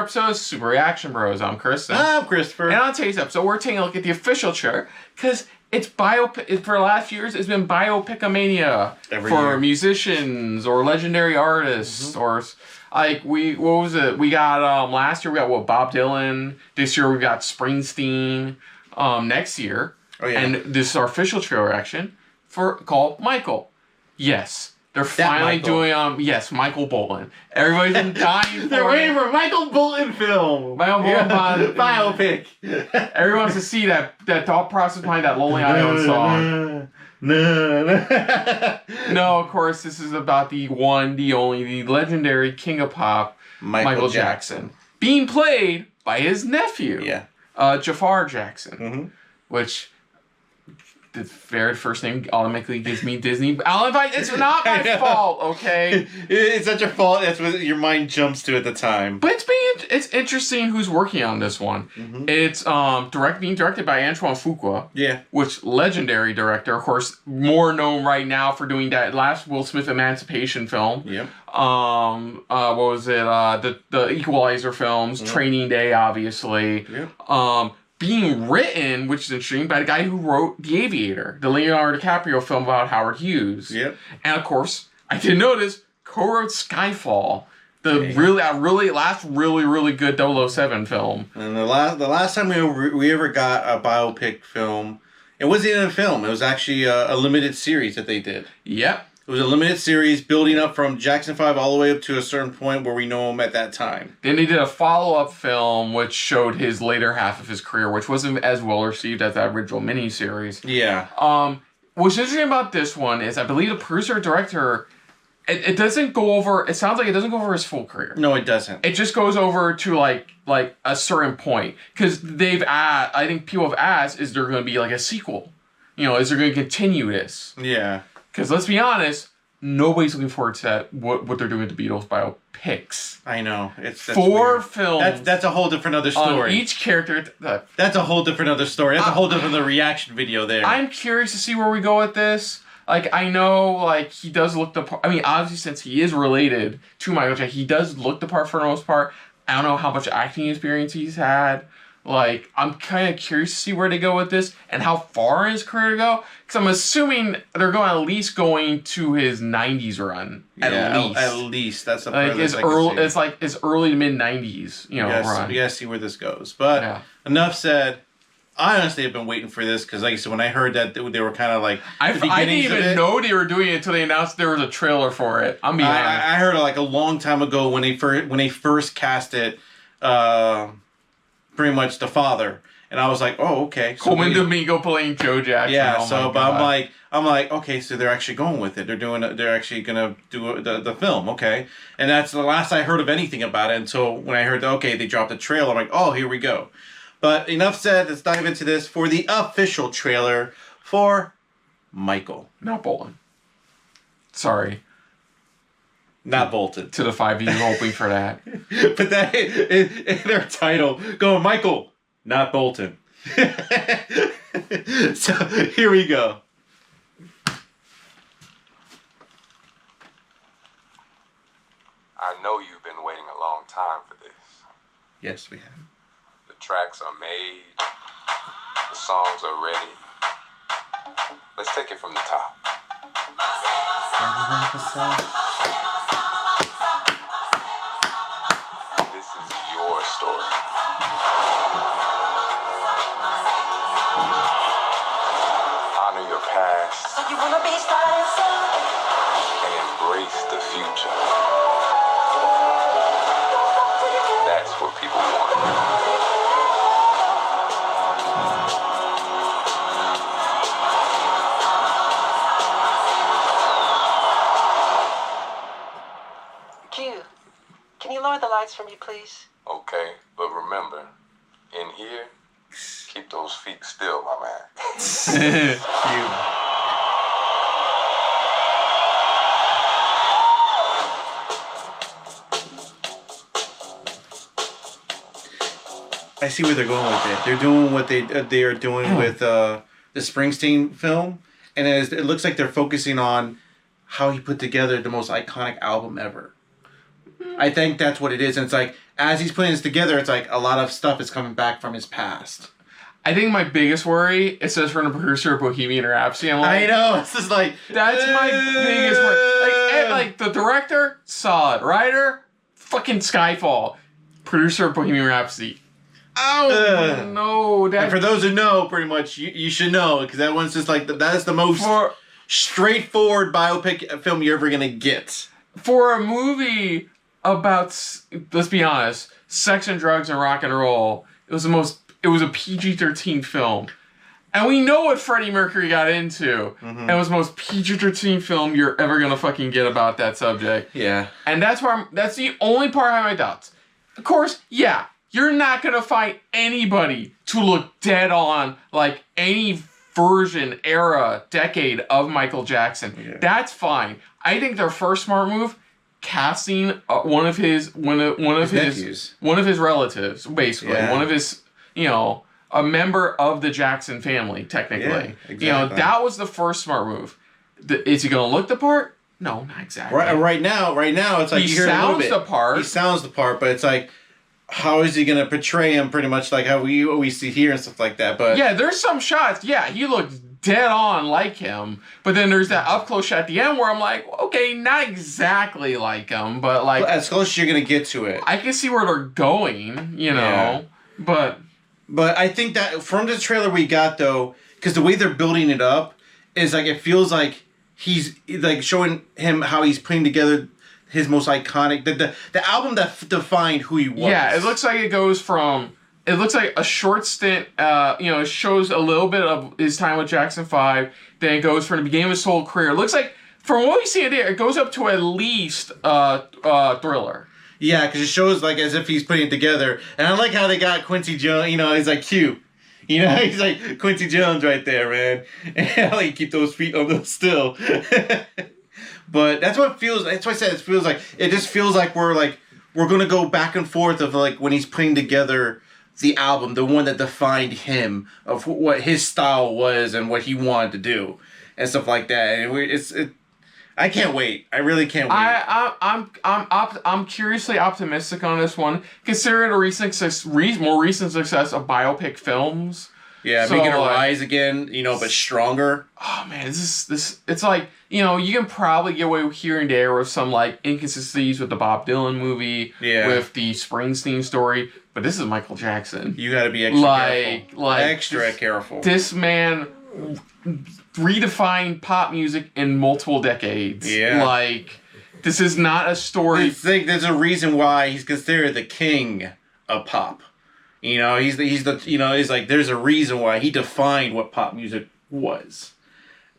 episode of Super Reaction Bros. I'm Kristen. I'm Christopher. And on today's episode, we're taking a look at the official trailer because it's biopic. For the last few years, it's been biopic-a-mania for musicians or legendary artists or like what was it? We got last year we got Bob Dylan. This year we got Springsteen. Next year, and this is our official trailer reaction called Michael. Yes. They're finally doing Michael Bolton. Everybody's been dying for They're waiting for a Michael Bolton film. Michael Bolton biopic. Everyone wants to see that thought process behind that Lonely Island song. No, of course, this is about the one, the only, the legendary king of pop, Michael Jackson. Being played by his nephew, Jafar Jackson, which... the very first name automatically gives me Disney. It's not my fault, okay? It's not your fault. That's what your mind jumps to at the time. But it's interesting who's working on this one. It's being directed by Antoine Fuqua. Yeah. Which legendary director, of course, more known right now for doing that last Will Smith Emancipation film. Yep. What was it? The Equalizer films, Training Day, obviously. Yep. Being written, which is interesting, by the guy who wrote The Aviator, the Leonardo DiCaprio film about Howard Hughes. Yep. And of course, I did notice, co-wrote Skyfall, the last really good 007 film. And the last time we ever got a biopic film, it wasn't even a film. It was actually a limited series that they did. Yep. It was a limited series building up from Jackson 5 all the way up to a certain point where we know him at that time. Then they did a follow-up film which showed his later half of his career, which wasn't as well received as that original miniseries. Yeah. What's interesting about this one is I believe the producer-director, it doesn't go over, it sounds like it doesn't go over his full career. No, it doesn't. It just goes over to like a certain point. Because I think people have asked, is there going to be like a sequel? Is there going to continue this? Yeah. Because let's be honest, nobody's looking forward to that. What they're doing with the Beatles biopics. I know. That's 4 weird. films. That's a whole different other story. On each character. That's a whole different other story. That's a whole different reaction video there. I'm curious to see where we go with this. I know, he does look the part. I mean, obviously, since he is related to Michael Jackson, he does look the part for the most part. I don't know how much acting experience he's had. I'm kind of curious to see where they go with this and how far in his career to go. Because I'm assuming they're going at least going to his 90s run. At least. That's the part his early to mid 90s, run. We gotta see where this goes. But enough said. I honestly have been waiting for this because, like I said, when I heard that they were kind of like I didn't even know they were doing it until they announced there was a trailer for it. I'm being honest. I heard it a long time ago when they first cast it. Pretty much the father, and I was like, oh, okay. So Coleman Domingo playing Joe Jackson. Yeah. But I'm like, okay, so they're actually going with it. They're actually gonna do the film, okay. And that's the last I heard of anything about it until when I heard they dropped the trailer. I'm like, oh, here we go. But enough said. Let's dive into this for the official trailer for Michael. Not Bolton. Sorry. Not Bolton. To the 5 of you hoping for that. But that in their title, going Michael, not Bolton. So here we go. I know you've been waiting a long time for this. Yes, we have. The tracks are made. The songs are ready. Let's take it from the top. This is your story. Honor your past and embrace the future. That's what people want. Can you lower the lights for me, please? Okay, but remember, in here, keep those feet still, my man. I see where they're going with it. They're doing what they are doing with the Springsteen film, and it looks like they're focusing on how he put together the most iconic album ever. I think that's what it is. And it's like, as he's putting this together, it's like a lot of stuff is coming back from his past. I think my biggest worry, it says from the producer of Bohemian Rhapsody. I'm like, I know. It's just like... That's my biggest worry. Like the director, solid. Writer, fucking Skyfall. Producer of Bohemian Rhapsody. Oh, no. And for those who know, pretty much, you should know, because that one's just like, that is the most straightforward biopic film you're ever going to get. For a movie about, let's be honest, sex and drugs and rock and roll, it was a PG-13 film. And we know what Freddie Mercury got into. And it was the most PG-13 film you're ever going to fucking get about that subject. Yeah. And that's the only part I have my doubts. Of course, yeah, you're not going to find anybody to look dead on like any version, era, decade of Michael Jackson. Yeah. That's fine. I think their first smart move, casting one of his relatives, basically. Yeah. One of his, a member of the Jackson family, technically. Yeah, exactly. That was the first smart move. Is he going to look the part? No, not exactly. Right now, it's like he sounds the part. He sounds the part, but it's like, how is he going to portray him pretty much like how we see here and stuff like that? But yeah, there's some shots. Yeah, he looks dead on like him. But then there's that up close shot at the end where I'm like, okay, not exactly like him, but like as close as you're going to get to it. I can see where they're going, Yeah. But I think that from the trailer we got though, because the way they're building it up is like it feels like he's like showing him how he's putting together his most iconic, the album that defined who he was. Yeah, it looks like it goes from, it looks like a short stint, it shows a little bit of his time with Jackson 5, then it goes from the beginning of his whole career. It looks like, from what we see there, it goes up to at least Thriller. Yeah, because it shows like as if he's putting it together. And I like how they got Quincy Jones, he's like cute. He's like Quincy Jones right there, man. And how you keep those feet on them still. But that's what it feels. That's why I said it just feels like we're gonna go back and forth of like when he's putting together the album, the one that defined him, of what his style was and what he wanted to do and stuff like that. And I can't wait. I really can't wait. I'm curiously optimistic on this one, considering the more recent success of biopic films. Yeah, so, making a rise again, but stronger. Oh man, it's like, you can probably get away with here and there with some like inconsistencies with the Bob Dylan movie, with the Springsteen story, but this is Michael Jackson. You got to be extra careful. This man redefined pop music in multiple decades. Yeah, this is not a story. There's a reason why he's considered the king of pop. He's like, there's a reason why he defined what pop music was.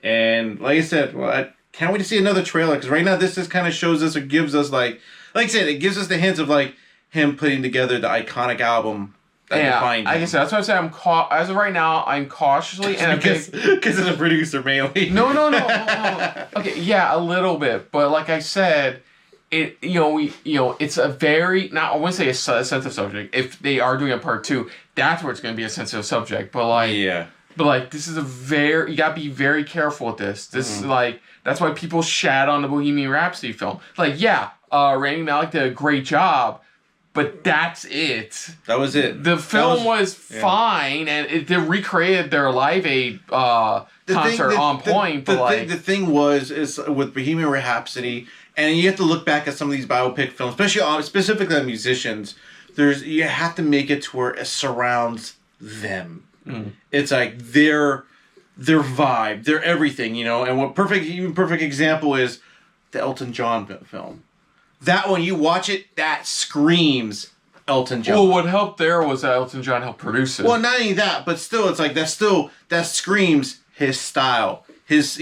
And like I said, I can't wait to see another trailer, because right now this just kind of shows us or gives us like I said, it gives us the hints of like him putting together the iconic album that defined him. Like I said, that's why I said as of right now, I'm cautiously because of the producer mainly. No. Okay, yeah, a little bit, but like I said, it it's a very, not, I wouldn't say a sensitive subject. If they are doing a part 2, that's where it's going to be a sensitive subject. But this is you gotta be very careful with this. This is that's why people shat on the Bohemian Rhapsody film. Rami Malek did a great job, but that's it. That was it. The film was fine, and they recreated their Live Aid concert on point. The thing is with Bohemian Rhapsody. And you have to look back at some of these biopic films, specifically on musicians. You have to make it to where it surrounds them. Mm. It's like their vibe, their everything, And what perfect example is the Elton John film. That one, you watch it, that screams Elton John. Well, what helped there was that Elton John helped produce it. Well, not only that, but still, it's like that screams his style, his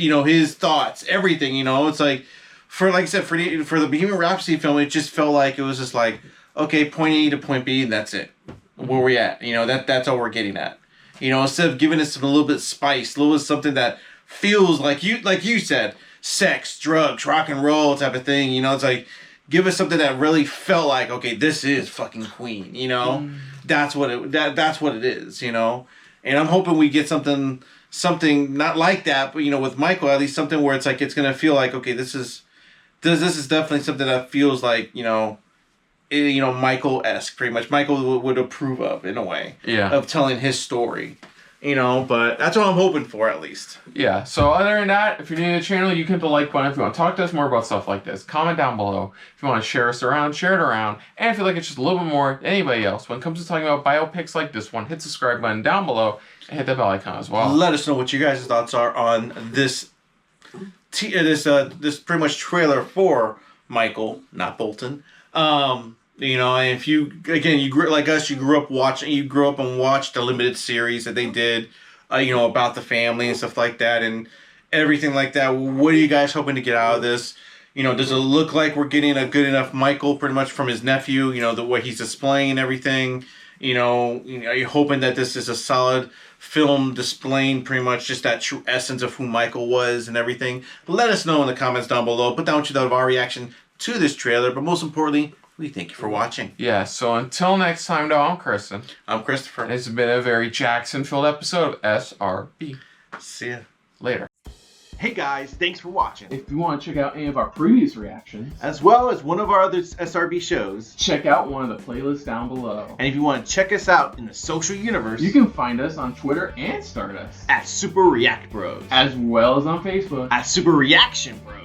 thoughts, everything. It's like. For like I said, for the Bohemian Rhapsody film, it just felt like it was just like, okay, point A to point B, and that's it. Where we at? That's all we're getting at. Instead of giving us a little bit of spice, a little bit of something that feels like you said, sex, drugs, rock and roll type of thing. It's like, give us something that really felt like, okay, this is fucking Queen. That's what it is. And I'm hoping we get something not like that, but with Michael, at least something where it's like it's gonna feel like, okay, this is definitely something that feels like, Michael-esque, pretty much. Michael would approve of, in a way. Yeah. Of telling his story. But that's what I'm hoping for, at least. Yeah, so other than that, if you're new to the channel, you can hit the like button. If you want to talk to us more about stuff like this, comment down below. If you want to share us around, share it around. And if you like it just a little bit more than anybody else, when it comes to talking about biopics like this one, hit the subscribe button down below and hit the bell icon as well. Let us know what you guys' thoughts are on this pretty much trailer for Michael, not Bolton. And if you grew like us, you grew up and watched the limited series that they did, about the family and stuff like that and everything like that. What are you guys hoping to get out of this? Does it look like we're getting a good enough Michael pretty much from his nephew, the way he's displaying and everything? Are you hoping that this is a solid film displaying pretty much just that true essence of who Michael was and everything? Let us know in the comments down below. Put down what you thought of our reaction to this trailer, but most importantly, we thank you for watching. Yeah, so until next time, though, I'm Kristen. I'm Christopher. And it's been a very Jackson-filled episode of SRB. See ya. Later. Hey guys, thanks for watching. If you want to check out any of our previous reactions, as well as one of our other SRB shows, check out one of the playlists down below. And if you want to check us out in the social universe, you can find us on Twitter and Stardust at Super React Bros, as well as on Facebook at Super Reaction Bros.